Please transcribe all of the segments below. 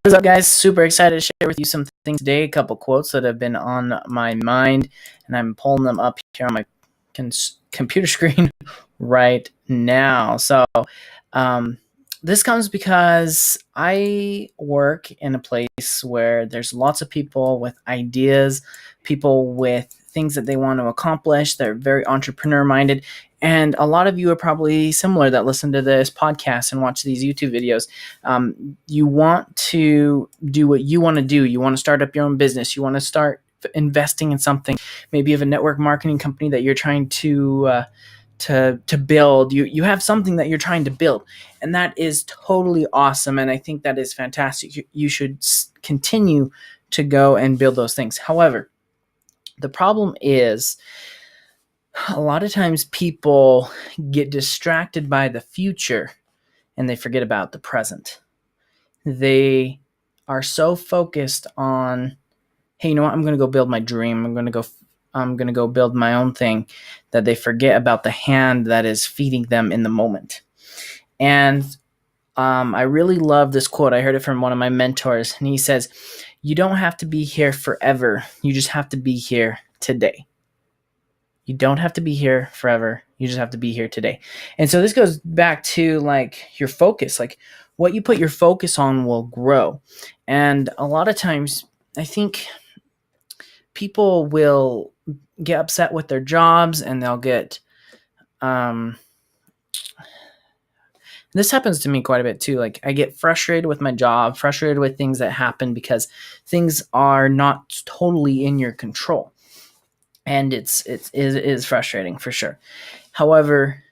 What's up, guys? Super excited to share with you some things today. A couple quotes that have been on my mind, and I'm pulling them up here on my computer screen right now. So, um, this comes because I work in a place where there's lots of people with ideas, people with things that they want to accomplish. They're very entrepreneur minded. And a lot of you are probably similar that listen to this podcast and watch these YouTube videos. You want to do what you want to do. You want to start up your own business. You want to start investing in something. Maybe you have a network marketing company that you're trying to build. You have something that you're trying to build, and that is totally awesome. And I think that is fantastic. You should continue to go and build those things. However, the problem is a lot of times people get distracted by the future and they forget about the present. They are so focused on, hey, you know what? I'm going to go build my dream. I'm going to go build my own thing, that they forget about the hand that is feeding them in the moment. And I really love this quote. I heard it from one of my mentors, and he says, you don't have to be here forever. You just have to be here today. You don't have to be here forever. You just have to be here today. And so this goes back to like your focus. Like what you put your focus on will grow. And a lot of times I think people will get upset with their jobs, and they'll get this happens to me quite a bit too. Like I get frustrated with my job, frustrated with things that happen because things are not totally in your control. And it is frustrating for sure. However,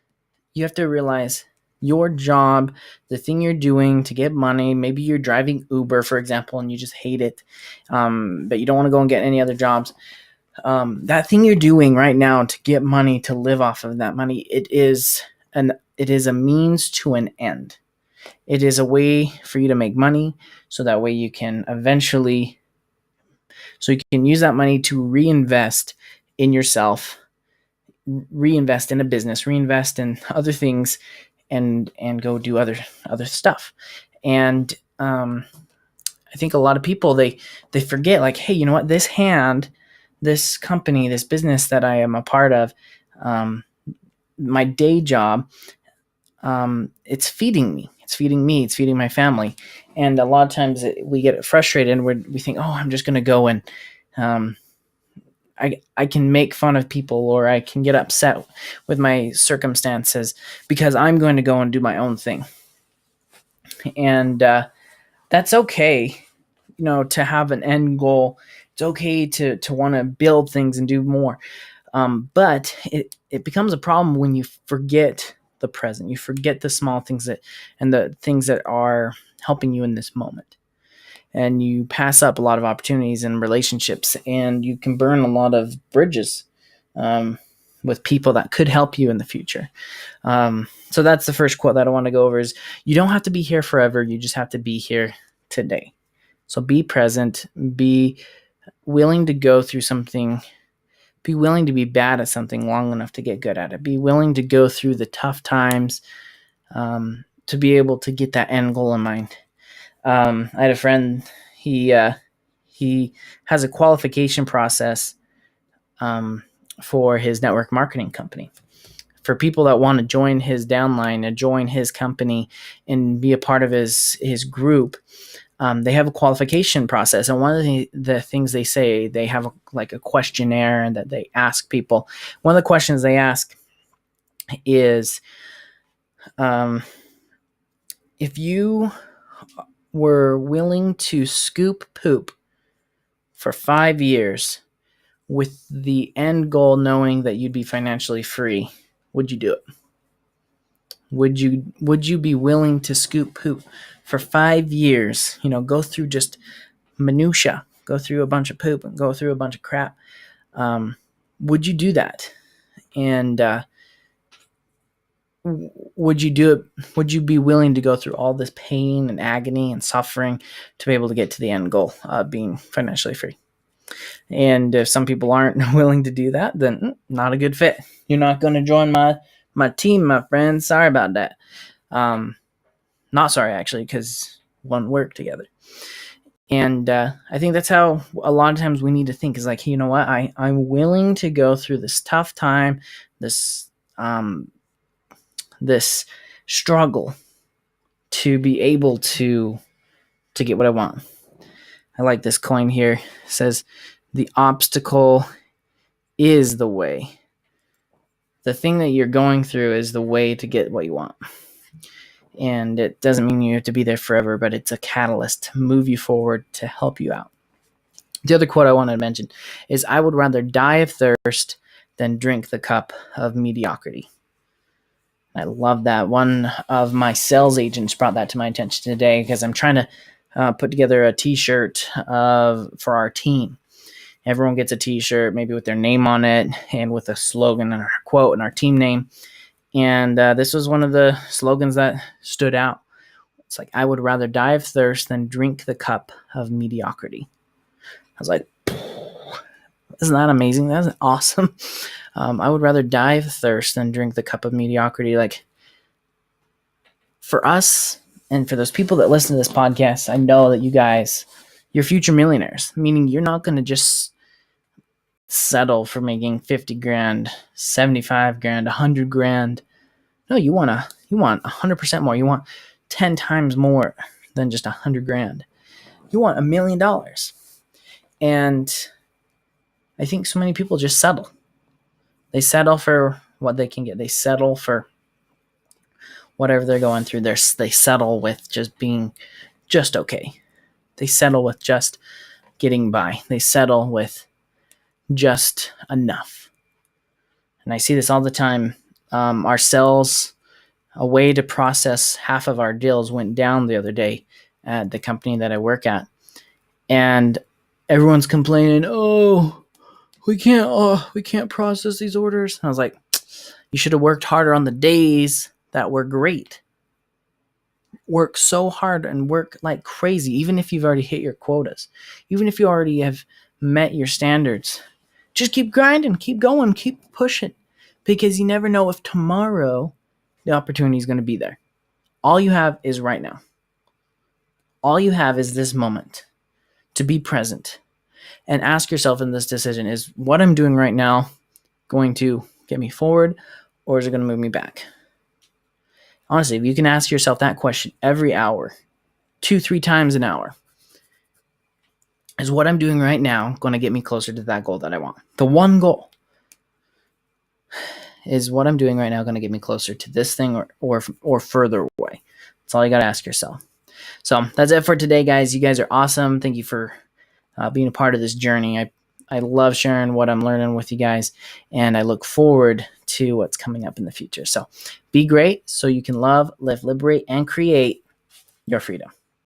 you have to realize your job, the thing you're doing to get money, maybe you're driving Uber, for example, and you just hate it, but you don't want to go and get any other jobs. That thing you're doing right now to get money, to live off of that money, it is a means to an end. It is a way for you to make money, so that way you can use that money to reinvest in yourself, reinvest in a business, reinvest in other things, and go do other stuff. And I think a lot of people, they forget, like, hey, you know what, this company, this business that I am a part of, my day job, it's feeding me. It's feeding my family. And a lot of times we get frustrated, and we think, oh, I'm just going to go and I can make fun of people, or I can get upset with my circumstances because I'm going to go and do my own thing. And that's okay, to have an end goal. It's okay to want to build things and do more. But it becomes a problem when you forget the present. You forget the small things and the things that are helping you in this moment. And you pass up a lot of opportunities and relationships, and you can burn a lot of bridges with people that could help you in the future. So that's the first quote that I want to go over is, you don't have to be here forever. You just have to be here today. So be present, be willing to go through something, be willing to be bad at something long enough to get good at it. Be willing to go through the tough times to be able to get that end goal in mind. I had a friend, he has a qualification process for his network marketing company. For people that want to join his downline and join his company and be a part of his group, they have a qualification process. And one of the things they say, they have a questionnaire that they ask people. One of the questions they ask is, if you were willing to scoop poop for 5 years with the end goal knowing that you'd be financially free, would you do it? Would you be willing to scoop poop for 5 years? Go through just minutia, go through a bunch of poop and go through a bunch of crap. Would you do that? And would you do it? Would you be willing to go through all this pain and agony and suffering to be able to get to the end goal of being financially free? And if some people aren't willing to do that, then not a good fit. You're not going to join my team, my friend. Sorry about that. Not sorry, actually, because won't work together. And I think that's how a lot of times we need to think, is like, hey, you know what? I'm willing to go through this tough time, this this struggle to be able to get what I want. I like this coin here. It says, the obstacle is the way. The thing that you're going through is the way to get what you want. And it doesn't mean you have to be there forever, but it's a catalyst to move you forward, to help you out. The other quote I wanted to mention is, I would rather die of thirst than drink the cup of mediocrity. I love that. One of my sales agents brought that to my attention today, because I'm trying to put together a t-shirt for our team. Everyone gets a t-shirt, maybe with their name on it and with a slogan and a quote and our team name. And this was one of the slogans that stood out. It's like, I would rather die of thirst than drink the cup of mediocrity. I was like, isn't that amazing? That's awesome. I would rather die of thirst than drink the cup of mediocrity. Like, for us and for those people that listen to this podcast, I know that you guys, you're future millionaires, meaning you're not going to just settle for making 50 grand, 75 grand, 100 grand. No, you want 100% more. You want 10 times more than just 100 grand. You want $1 million. And I think so many people just settle. They settle for what they can get. They settle for whatever they're going through. They settle with just being just okay. They settle with just getting by. They settle with just enough. And I see this all the time. Our sales, a way to process half of our deals, went down the other day at the company that I work at. And everyone's complaining, oh, we can't process these orders. And I was like, you should have worked harder on the days that were great. Work so hard and work like crazy, even if you've already hit your quotas, even if you already have met your standards. Just keep grinding, keep going, keep pushing, because you never know if tomorrow the opportunity is going to be there. All you have is right now. All you have is this moment to be present and ask yourself in this decision, is what I'm doing right now going to get me forward, or is it going to move me back? Honestly, if you can ask yourself that question every hour, 2-3 times an hour, is what I'm doing right now going to get me closer to that goal that I want? The one goal. Is what I'm doing right now going to get me closer to this thing or further away? That's all you got to ask yourself. So that's it for today, guys. You guys are awesome. Thank you for being a part of this journey. I love sharing what I'm learning with you guys, and I look forward to what's coming up in the future. So be great so you can love, live, liberate, and create your freedom.